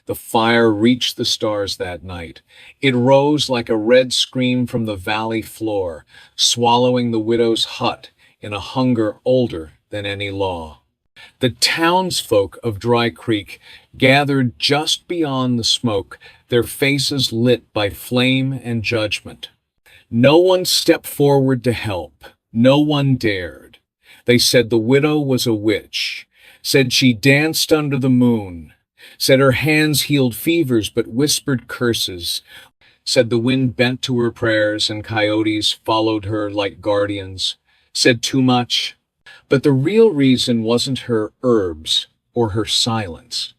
The fire reached the stars that night. It rose like a red scream from the valley floor, swallowing the widow's hut in a hunger older than any law. The townsfolk of Dry Creek gathered just beyond the smoke, their faces lit by flame and judgment. No one stepped forward to help. No one dared. They said the widow was a witch, said she danced under the moon, said her hands healed fevers but whispered curses, said the wind bent to her prayers and coyotes followed her like guardians, said too much. But the real reason wasn't her herbs or her silence.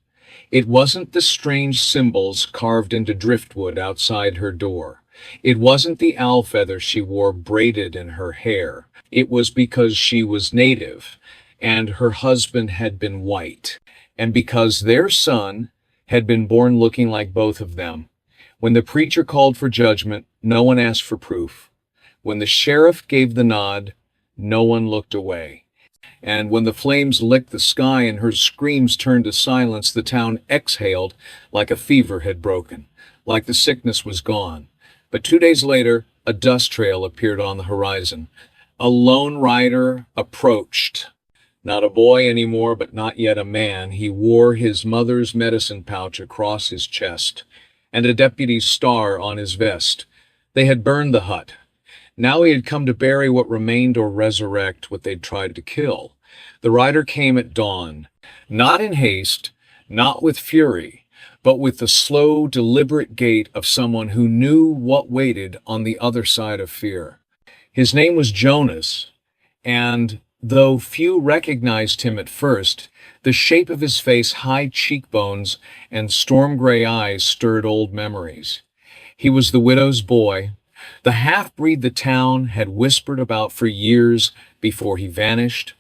It wasn't the strange symbols carved into driftwood outside her door. It wasn't the owl feather she wore braided in her hair. It was because she was native, and her husband had been white, and because their son had been born looking like both of them. When the preacher called for judgment, no one asked for proof. When the sheriff gave the nod, no one looked away. And when the flames licked the sky and her screams turned to silence, the town exhaled like a fever had broken, like the sickness was gone. But 2 days later, a dust trail appeared on the horizon. A lone rider approached. Not a boy anymore, but not yet a man. He wore his mother's medicine pouch across his chest and a deputy's star on his vest. They had burned the hut. Now he had come to bury what remained or resurrect what they'd tried to kill. The rider came at dawn, not in haste, not with fury, but with the slow, deliberate gait of someone who knew what waited on the other side of fear. His name was Jonas, and though few recognized him at first, the shape of his face, high cheekbones, and storm-gray eyes stirred old memories. He was the widow's boy, the half-breed the town had whispered about for years before he vanished.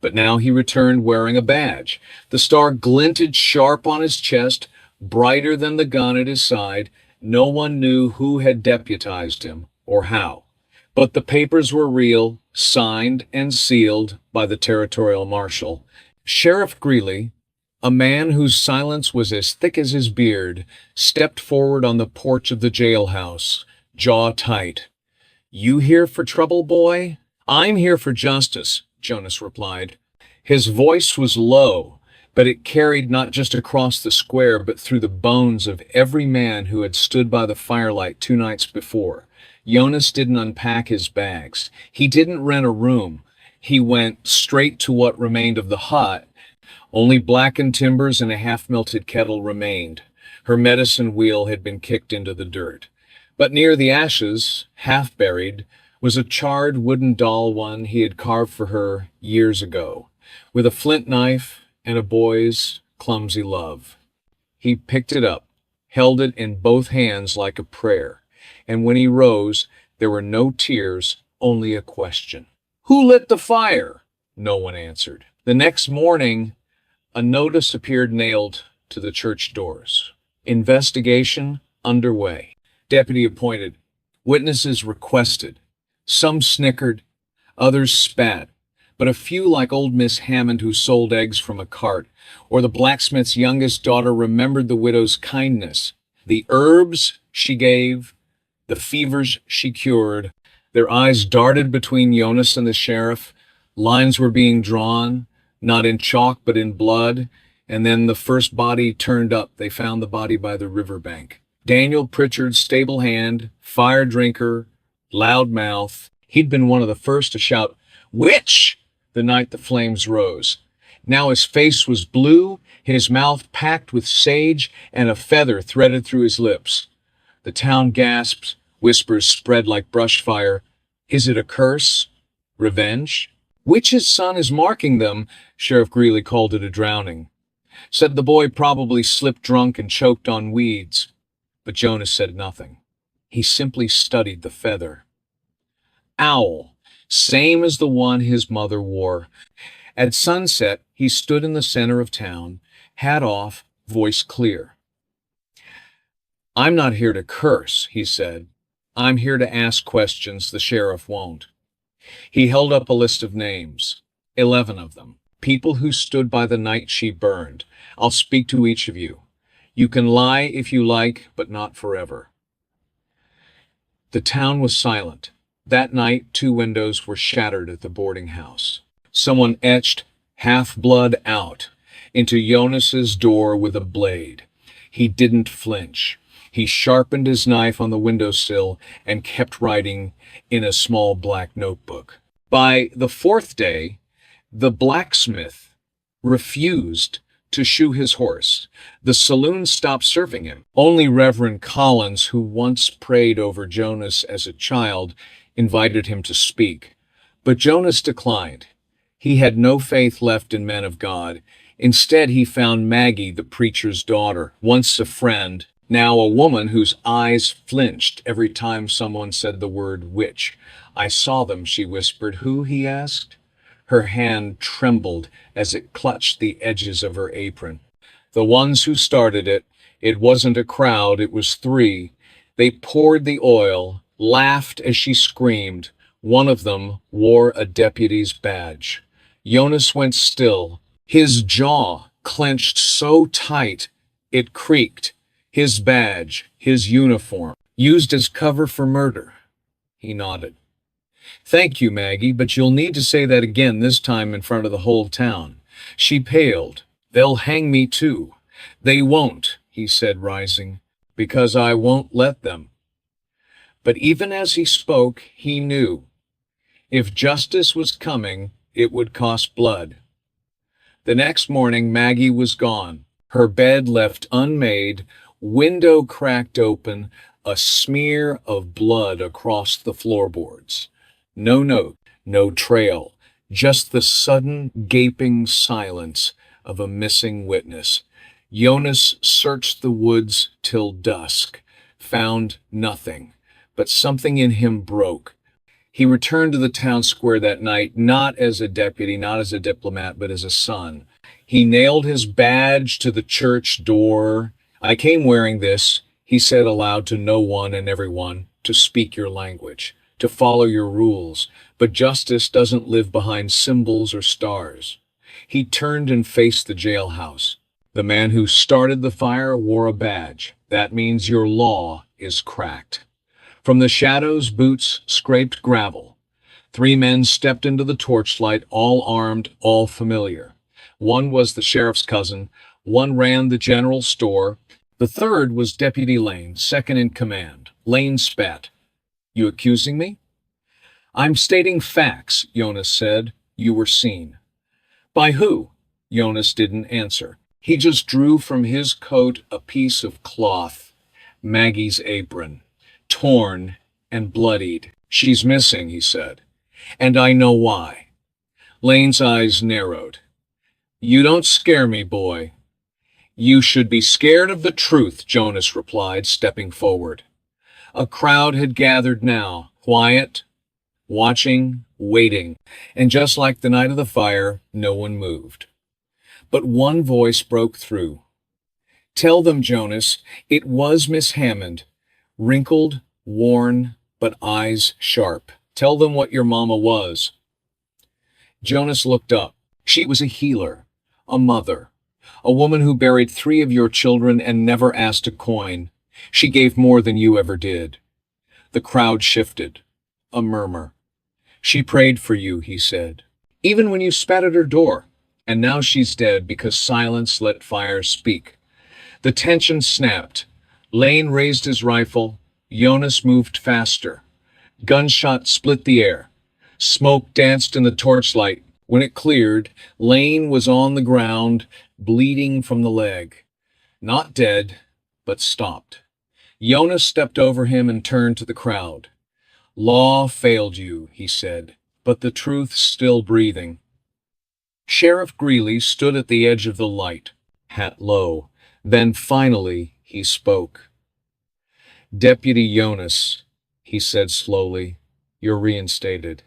But now he returned wearing a badge. The star glinted sharp on his chest, brighter than the gun at his side. No one knew who had deputized him or how. But the papers were real, signed and sealed by the territorial marshal. Sheriff Greeley, a man whose silence was as thick as his beard, stepped forward on the porch of the jailhouse, jaw tight. "You here for trouble, boy?" "I'm here for justice," Jonas replied. His voice was low, but it carried not just across the square, but through the bones of every man who had stood by the firelight 2 nights before. Jonas didn't unpack his bags. He didn't rent a room. He went straight to what remained of the hut. Only blackened timbers and a half-melted kettle remained. Her medicine wheel had been kicked into the dirt. But near the ashes, half buried, was a charred wooden doll, one he had carved for her years ago, with a flint knife and a boy's clumsy love. He picked it up, held it in both hands like a prayer, and when he rose, there were no tears, only a question. "Who lit the fire?" No one answered. The next morning, a notice appeared nailed to the church doors. Investigation underway. Deputy appointed. Witnesses requested. Some snickered, others spat, but a few, like old Miss Hammond who sold eggs from a cart, or the blacksmith's youngest daughter, remembered the widow's kindness, the herbs she gave, the fevers she cured. Their eyes darted between Jonas and the sheriff. Lines were being drawn, not in chalk but in blood, and then the first body turned up. They found the body by the riverbank. Daniel Pritchard's stable hand, fire drinker, loud mouth. He'd been one of the first to shout, "Witch!" the night the flames rose. Now his face was blue, his mouth packed with sage, and a feather threaded through his lips. The town gasped, whispers spread like brush fire. Is it a curse? Revenge? "Witch's son is marking them," Sheriff Greeley called it a drowning. Said the boy probably slipped drunk and choked on weeds. But Jonas said nothing. He simply studied the feather. Owl, same as the one his mother wore. At sunset, he stood in the center of town, hat off, voice clear. "I'm not here to curse," he said. "I'm here to ask questions the sheriff won't." He held up a list of names, 11 of them, people who stood by the night she burned. "I'll speak to each of you. You can lie if you like, but not forever. The town was silent. That night, 2 windows were shattered at the boarding house. Someone etched "half-blood out" into Jonas's door with a blade. He didn't flinch. He sharpened his knife on the windowsill and kept writing in a small black notebook. By the fourth day, the blacksmith refused to shoe his horse. The saloon stopped serving him. Only Reverend Collins, who once prayed over Jonas as a child, invited him to speak. But Jonas declined. He had no faith left in men of God. Instead, he found Maggie, the preacher's daughter, once a friend, now a woman whose eyes flinched every time someone said the word witch. "I saw them," she whispered. "Who?" he asked. Her hand trembled as it clutched the edges of her apron. "The ones who started it. It wasn't a crowd, it was 3. They poured the oil, laughed as she screamed. One of them wore a deputy's badge." Jonas went still, his jaw clenched so tight it creaked. His badge, his uniform, used as cover for murder. He nodded. "Thank you, Maggie, but you'll need to say that again, this time in front of the whole town." She paled. "They'll hang me too." "They won't," he said, rising, "because I won't let them." But even as he spoke, he knew. If justice was coming, it would cost blood. The next morning, Maggie was gone. Her bed left unmade, window cracked open, a smear of blood across the floorboards. No note, no trail, just the sudden gaping silence of a missing witness. Jonas searched the woods till dusk, found nothing, but something in him broke. He returned to the town square that night, not as a deputy, not as a diplomat, but as a son. He nailed his badge to the church door. "I came wearing this," he said aloud to no one and everyone, "to speak your language, to follow your rules. But justice doesn't live behind symbols or stars." He turned and faced the jailhouse. "The man who started the fire wore a badge. That means your law is cracked." From the shadows, boots scraped gravel. 3 men stepped into the torchlight, all armed, all familiar. One was the sheriff's cousin, one ran the general store, the third was Deputy Lane, second in command. Lane spat. "You accusing me?" "I'm stating facts," Jonas said. "You were seen." "By who?" Jonas didn't answer. He just drew from his coat a piece of cloth, Maggie's apron, torn and bloodied. "She's missing," he said. "And I know why." Lane's eyes narrowed. "You don't scare me, boy." "You should be scared of the truth," Jonas replied, stepping forward. A crowd had gathered now, quiet, watching, waiting, and just like the night of the fire, no one moved. But one voice broke through. "Tell them, Jonas, it was Miss Hammond. Wrinkled, worn, but eyes sharp. Tell them what your mama was." Jonas looked up. "She was a healer, a mother, a woman who buried 3 of your children and never asked a coin. She gave more than you ever did." The crowd shifted. A murmur. "She prayed for you," he said, "even when you spat at her door. And now she's dead because silence let fire speak." The tension snapped. Lane raised his rifle. Jonas moved faster. Gunshot split the air. Smoke danced in the torchlight. When it cleared, Lane was on the ground, bleeding from the leg. Not dead, but stopped. Jonas stepped over him and turned to the crowd. "Law failed you," he said, "but the truth's still breathing." Sheriff Greeley stood at the edge of the light, hat low. Then finally he spoke. "Deputy Jonas," he said slowly, "you're reinstated."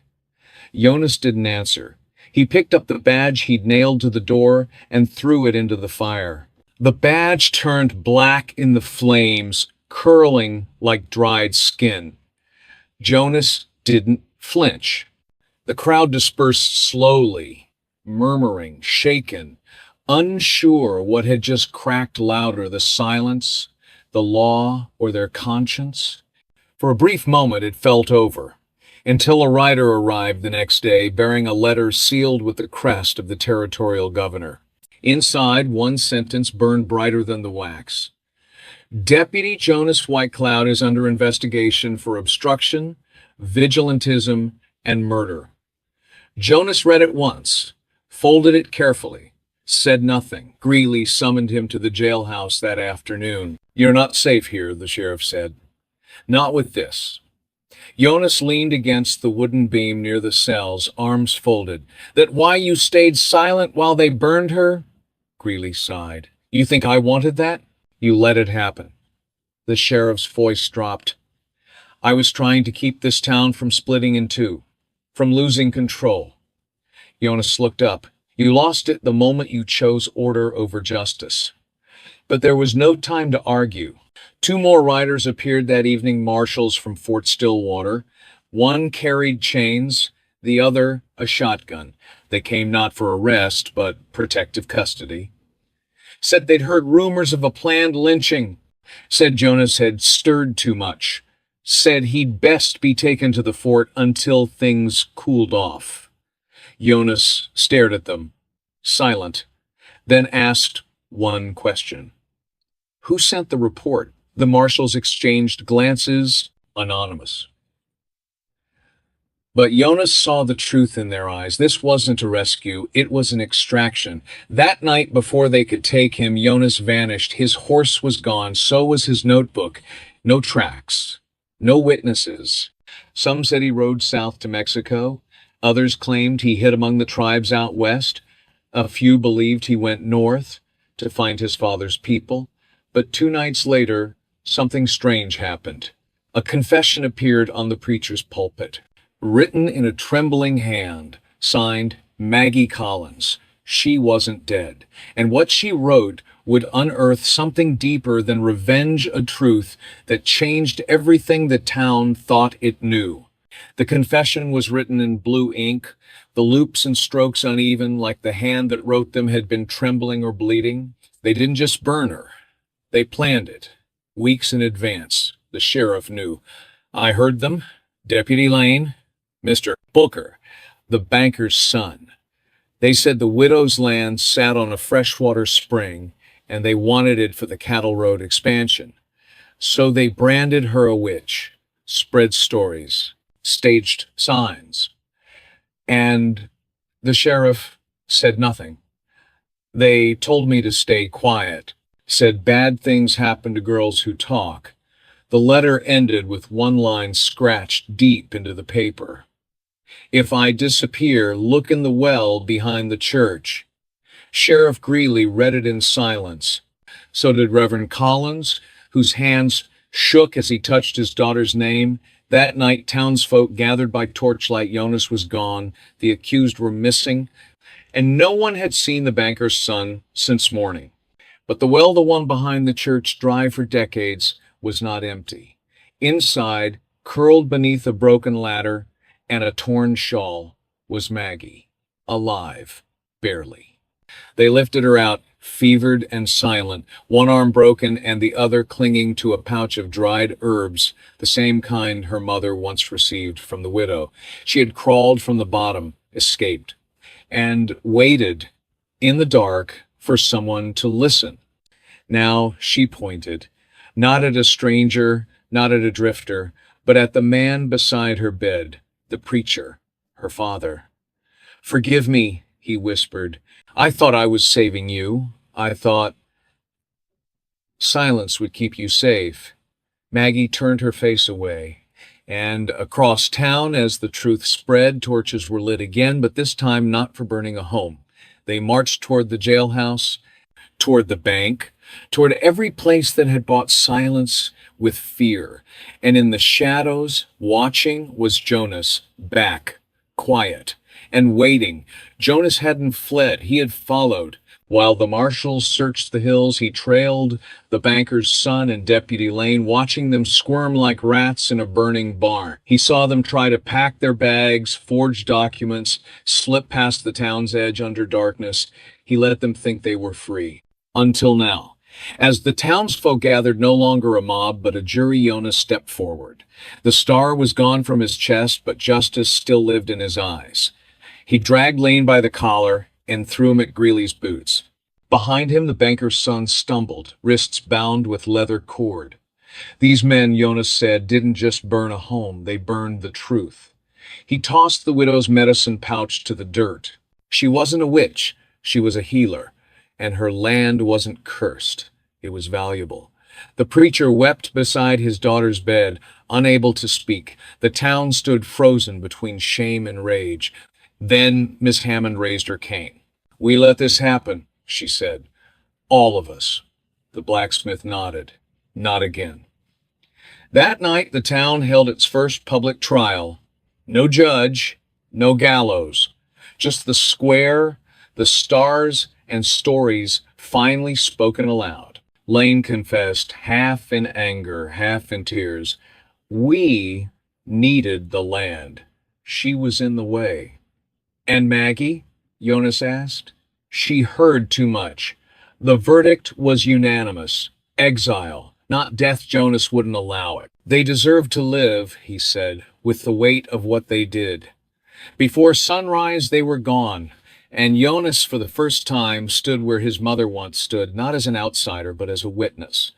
Jonas didn't answer. He picked up the badge he'd nailed to the door and threw it into the fire. The badge turned black in the flames, curling like dried skin. Jonas didn't flinch. The crowd dispersed slowly, murmuring, shaken. unsure what had just cracked louder, the silence, the law, or their conscience. For a brief moment it felt over, until a rider arrived the next day bearing a letter sealed with the crest of the territorial governor. Inside, one sentence burned brighter than the wax. Deputy Jonas Whitecloud is under investigation for obstruction, vigilantism, and murder. Jonas read it once, folded it carefully, said nothing. Greeley summoned him to the jailhouse that afternoon. "You're not safe here," the sheriff said. "Not with this." Jonas leaned against the wooden beam near the cells, arms folded. "That why you stayed silent while they burned her?" Greeley sighed. "You think I wanted that? You let it happen." The sheriff's voice dropped. "I was trying to keep this town from splitting in two, from losing control." Jonas looked up. "You lost it the moment you chose order over justice." But there was no time to argue. Two more riders appeared that evening, marshals from Fort Stillwater. One carried chains, the other a shotgun. They came not for arrest, but protective custody. Said they'd heard rumors of a planned lynching. Said Jonas had stirred too much. Said he'd best be taken to the fort until things cooled off. Jonas stared at them, silent, then asked one question. "Who sent the report?" The marshals exchanged glances, anonymous. But Jonas saw the truth in their eyes. This wasn't a rescue, it was an extraction. That night, before they could take him, Jonas vanished. His horse was gone, so was his notebook. No tracks, no witnesses. Some said he rode south to Mexico. Others claimed he hid among the tribes out west. A few believed he went north to find his father's people. But 2 nights later, something strange happened. A confession appeared on the preacher's pulpit, written in a trembling hand, signed Maggie Collins. She wasn't dead. And what she wrote would unearth something deeper than revenge, a truth that changed everything the town thought it knew. The confession was written in blue ink, the loops and strokes uneven, like the hand that wrote them had been trembling or bleeding. They didn't just burn her. They planned it. Weeks in advance, the sheriff knew. "I heard them. Deputy Lane, Mr. Booker, the banker's son. They said the widow's land sat on a freshwater spring, and they wanted it for the cattle road expansion. So they branded her a witch, spread stories, staged signs." And the sheriff said nothing. "They told me to stay quiet. Said bad things happen to girls who talk." The letter ended with one line scratched deep into the paper. "If I disappear, look in the well behind the church." Sheriff Greeley read it in silence. So did Reverend Collins, whose hands shook as he touched his daughter's name. That night, townsfolk gathered by torchlight. Jonas was gone. The accused were missing, and no one had seen the banker's son since morning. But the well, the one behind the church, dry for decades, was not empty. Inside, curled beneath a broken ladder and a torn shawl, was Maggie, alive, barely. They lifted her out, fevered and silent, one arm broken and the other clinging to a pouch of dried herbs, the same kind her mother once received from the widow. She had crawled from the bottom, escaped, and waited in the dark for someone to listen. Now she pointed, not at a stranger, not at a drifter, but at the man beside her bed, the preacher, her father. "Forgive me," he whispered. "I thought I was saving you. I thought silence would keep you safe." Maggie turned her face away, and across town, as the truth spread, torches were lit again, but this time not for burning a home. They marched toward the jailhouse, toward the bank, toward every place that had bought silence with fear. And in the shadows, watching, was Jonas, back, quiet, and waiting. Jonas hadn't fled, he had followed, While the marshals searched the hills, he trailed the banker's son and Deputy Lane, watching them squirm like rats in a burning barn. He saw them try to pack their bags, forge documents, slip past the town's edge under darkness. He let them think they were free. Until now. As the townsfolk gathered, no longer a mob, but a jury, Jonas stepped forward. The star was gone from his chest, but justice still lived in his eyes. He dragged Lane by the collar and threw him at Greeley's boots. Behind him, the banker's son stumbled, wrists bound with leather cord. These men, Jonas said, didn't just burn a home, they burned the truth. He tossed the widow's medicine pouch to the dirt. She wasn't a witch, she was a healer, and her land wasn't cursed. It was valuable. The preacher wept beside his daughter's bed, unable to speak. The town stood frozen between shame and rage. Then Miss Hammond raised her cane. "We let this happen," she said. "All of us." The blacksmith nodded. "Not again." That night, the town held its first public trial. No judge, no gallows. Just the square, the stars, and stories finally spoken aloud. Lane confessed, half in anger, half in tears. We needed the land. She was in the way. "And Maggie?" Jonas asked. "She heard too much. The verdict was unanimous. Exile, not death. Jonas wouldn't allow it. They deserved to live," he said, "with the weight of what they did." Before sunrise, they were gone, and Jonas, for the first time, stood where his mother once stood, not as an outsider, but as a witness.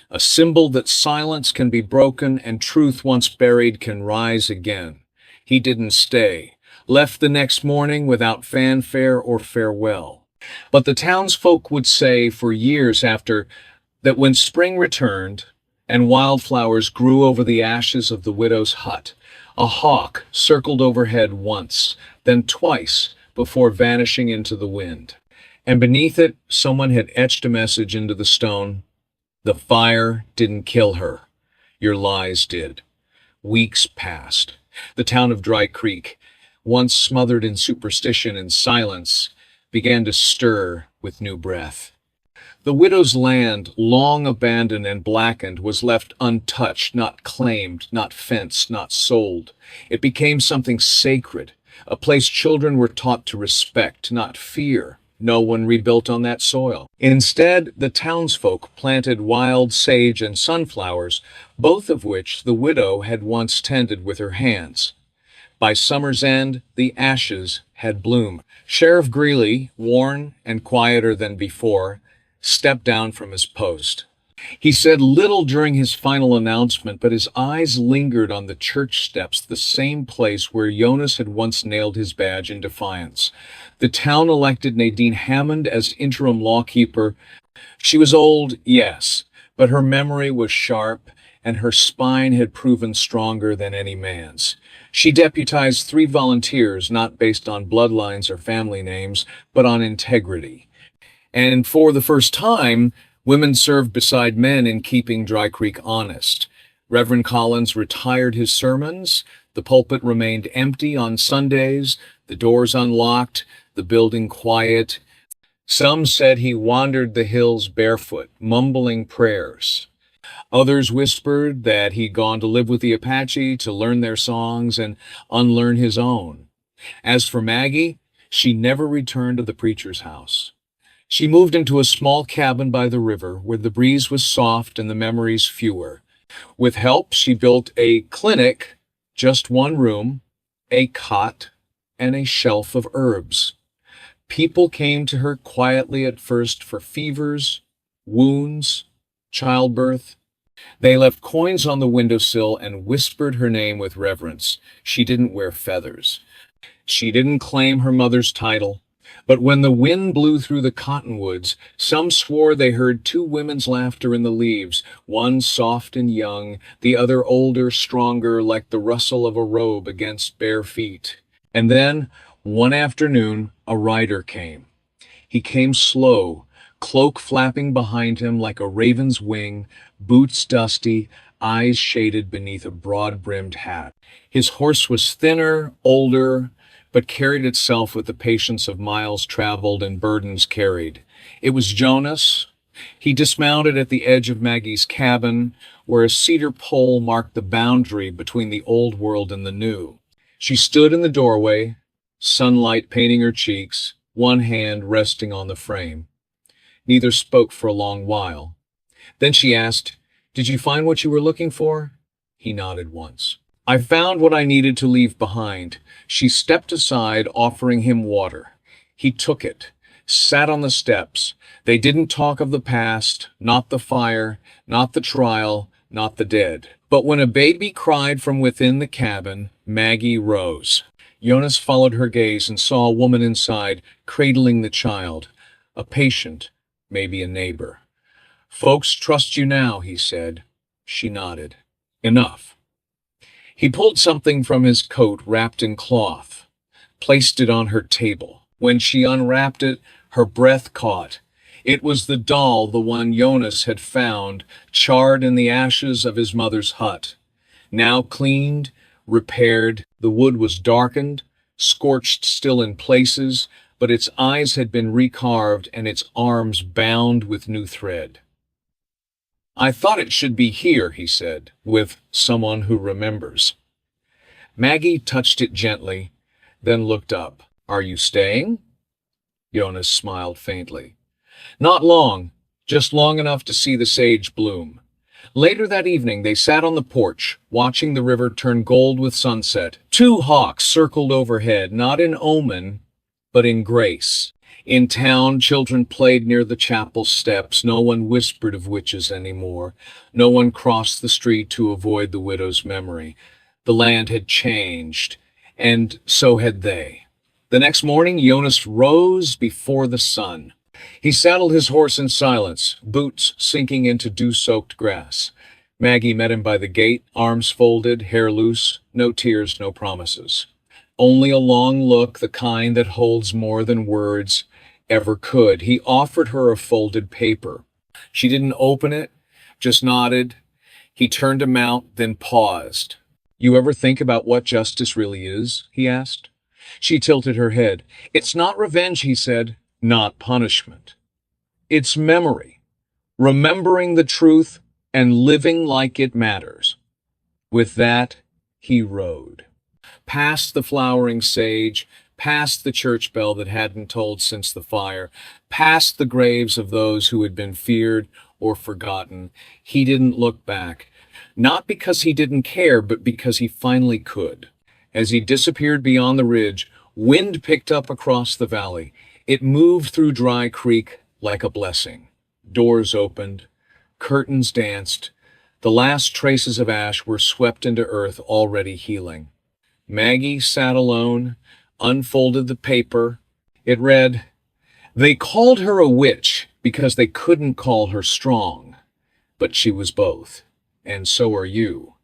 A symbol that silence can be broken and truth once buried can rise again. He didn't stay. Left the next morning without fanfare or farewell. But the townsfolk would say for years after that when spring returned and wildflowers grew over the ashes of the widow's hut, a hawk circled overhead once, then twice, before vanishing into the wind. And beneath it, someone had etched a message into the stone. "The fire didn't kill her. Your lies did." Weeks passed. The town of Dry Creek, once smothered in superstition and silence, began to stir with new breath. The widow's land, long abandoned and blackened, was left untouched, not claimed, not fenced, not sold. It became something sacred, a place children were taught to respect, not fear. No one rebuilt on that soil. Instead, the townsfolk planted wild sage and sunflowers, both of which the widow had once tended with her hands. By summer's end, the ashes had bloomed. Sheriff Greeley, worn and quieter than before, stepped down from his post. He said little during his final announcement, but his eyes lingered on the church steps, the same place where Jonas had once nailed his badge in defiance. The town elected Nadine Hammond as interim lawkeeper. She was old, yes, but her memory was sharp, and her spine had proven stronger than any man's. She deputized 3 volunteers, not based on bloodlines or family names, but on integrity. And for the first time, women served beside men in keeping Dry Creek honest. Reverend Collins retired his sermons. The pulpit remained empty on Sundays, the doors unlocked, the building quiet. Some said he wandered the hills barefoot, mumbling prayers. Others whispered that he'd gone to live with the Apache to learn their songs and unlearn his own. As for Maggie, she never returned to the preacher's house. She moved into a small cabin by the river where the breeze was soft and the memories fewer. With help, she built a clinic, just 1 room, a cot, and a shelf of herbs. People came to her quietly at first for fevers, wounds, childbirth. They left coins on the windowsill and whispered her name with reverence. She didn't wear feathers. She didn't claim her mother's title. But when the wind blew through the cottonwoods, some swore they heard 2 women's laughter in the leaves, one soft and young, the other older, stronger, like the rustle of a robe against bare feet. And then, one afternoon, a rider came. He came slow, cloak flapping behind him like a raven's wing, boots dusty, eyes shaded beneath a broad-brimmed hat. His horse was thinner, older, but carried itself with the patience of miles traveled and burdens carried. It was Jonas. He dismounted at the edge of Maggie's cabin, where a cedar pole marked the boundary between the old world and the new. She stood in the doorway, sunlight painting her cheeks, one hand resting on the frame. Neither spoke for a long while. Then she asked, "Did you find what you were looking for?" He nodded once. "I found what I needed to leave behind." She stepped aside, offering him water. He took it, sat on the steps. They didn't talk of the past, not the fire, not the trial, not the dead. But when a baby cried from within the cabin, Maggie rose. Jonas followed her gaze and saw a woman inside, cradling the child. A patient, maybe a neighbor. "Folks trust you now," he said. She nodded. "Enough." He pulled something from his coat wrapped in cloth, placed it on her table. When she unwrapped it, her breath caught. It was the doll, the one Jonas had found, charred in the ashes of his mother's hut. Now cleaned, repaired, the wood was darkened, scorched still in places, but its eyes had been recarved and its arms bound with new thread. "I thought it should be here," he said, with "someone who remembers." Maggie touched it gently, then looked up. "Are you staying?" Jonas smiled faintly. "Not long, just long enough to see the sage bloom." Later that evening, they sat on the porch, watching the river turn gold with sunset. Two hawks circled overhead, not in omen, but in grace. In town, children played near the chapel steps. No one whispered of witches anymore. No one crossed the street to avoid the widow's memory. The land had changed, and so had they. The next morning, Jonas rose before the sun. He saddled his horse in silence, boots sinking into dew-soaked grass. Maggie met him by the gate, arms folded, hair loose, no tears, no promises. Only a long look, the kind that holds more than words ever could. He offered her a folded paper. She didn't open it, just nodded. He turned to mount, then paused. "You ever think about what justice really is?" he asked. She tilted her head. "It's not revenge," he said, "not punishment. It's memory, remembering the truth and living like it matters." With that, he rode. Past the flowering sage, past the church bell that hadn't tolled since the fire, past the graves of those who had been feared or forgotten. He didn't look back, not because he didn't care, but because he finally could. As he disappeared beyond the ridge, wind picked up across the valley. It moved through Dry Creek like a blessing. Doors opened, curtains danced. The last traces of ash were swept into earth, already healing. Maggie sat alone, unfolded the paper. It read, "They called her a witch because they couldn't call her strong, but she was both, and so are you."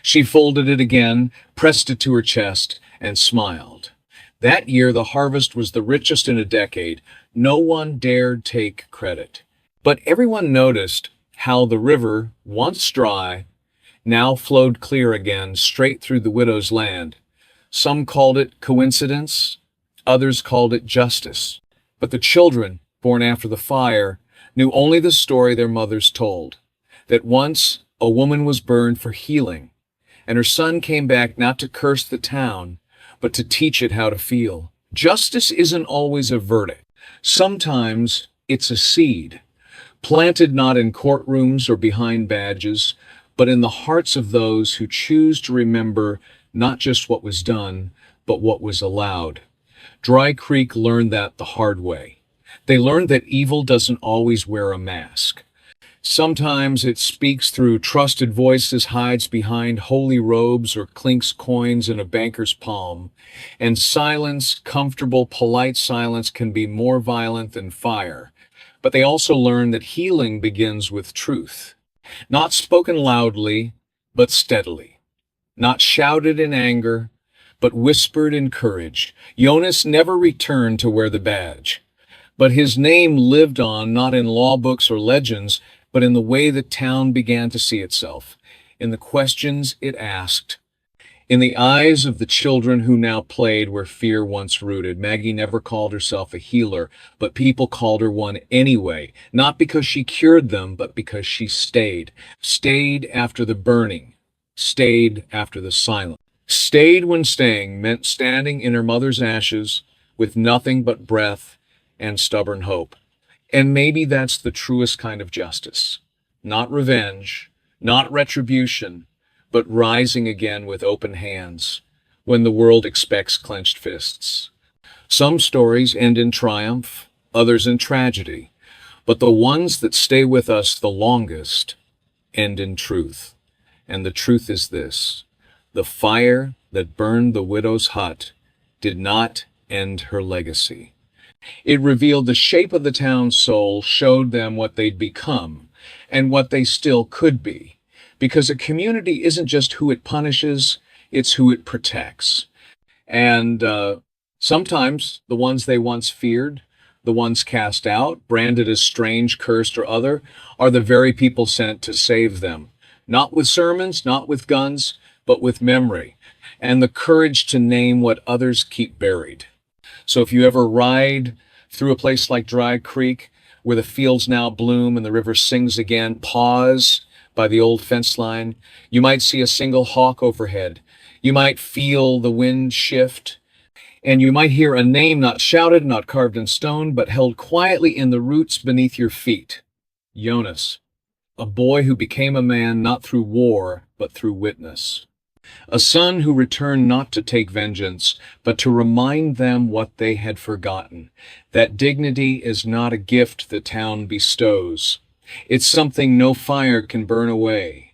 She folded it again, pressed it to her chest, and smiled. That year, the harvest was the richest in a decade. No one dared take credit. But everyone noticed how the river, once dry, now flowed clear again, straight through the widow's land. Some called it coincidence, others called it justice. But the children, born after the fire, knew only the story their mothers told, that once a woman was burned for healing, and her son came back not to curse the town, but to teach it how to feel. Justice isn't always a verdict. Sometimes it's a seed, planted not in courtrooms or behind badges, but in the hearts of those who choose to remember not just what was done, but what was allowed. Dry Creek learned that the hard way. They learned that evil doesn't always wear a mask. Sometimes it speaks through trusted voices, hides behind holy robes, or clinks coins in a banker's palm. And silence, comfortable, polite silence, can be more violent than fire. But they also learn that healing begins with truth. Not spoken loudly, but steadily. Not shouted in anger, but whispered in courage. Jonas never returned to wear the badge. But his name lived on, not in law books or legends, but in the way the town began to see itself, in the questions it asked, In the eyes of the children who now played where fear once rooted, Maggie never called herself a healer, but people called her one anyway, not because she cured them, but because she stayed. Stayed after the burning, stayed after the silence. Stayed when staying meant standing in her mother's ashes with nothing but breath and stubborn hope. And maybe that's the truest kind of justice. Not revenge, not retribution, but rising again with open hands when the world expects clenched fists. Some stories end in triumph, others in tragedy, but the ones that stay with us the longest end in truth. And the truth is this: the fire that burned the widow's hut did not end her legacy. It revealed the shape of the town's soul, showed them what they'd become and what they still could be. Because a community isn't just who it punishes, it's who it protects. And sometimes the ones they once feared, the ones cast out, branded as strange, cursed, or other, are the very people sent to save them. Not with sermons, not with guns, but with memory and the courage to name what others keep buried. So if you ever ride through a place like Dry Creek, where the fields now bloom and the river sings again, pause by the old fence line. You might see a single hawk overhead. You might feel the wind shift, and you might hear a name not shouted, not carved in stone, but held quietly in the roots beneath your feet. Jonas, a boy who became a man not through war, but through witness. A son who returned not to take vengeance, but to remind them what they had forgotten, that dignity is not a gift the town bestows. It's something no fire can burn away.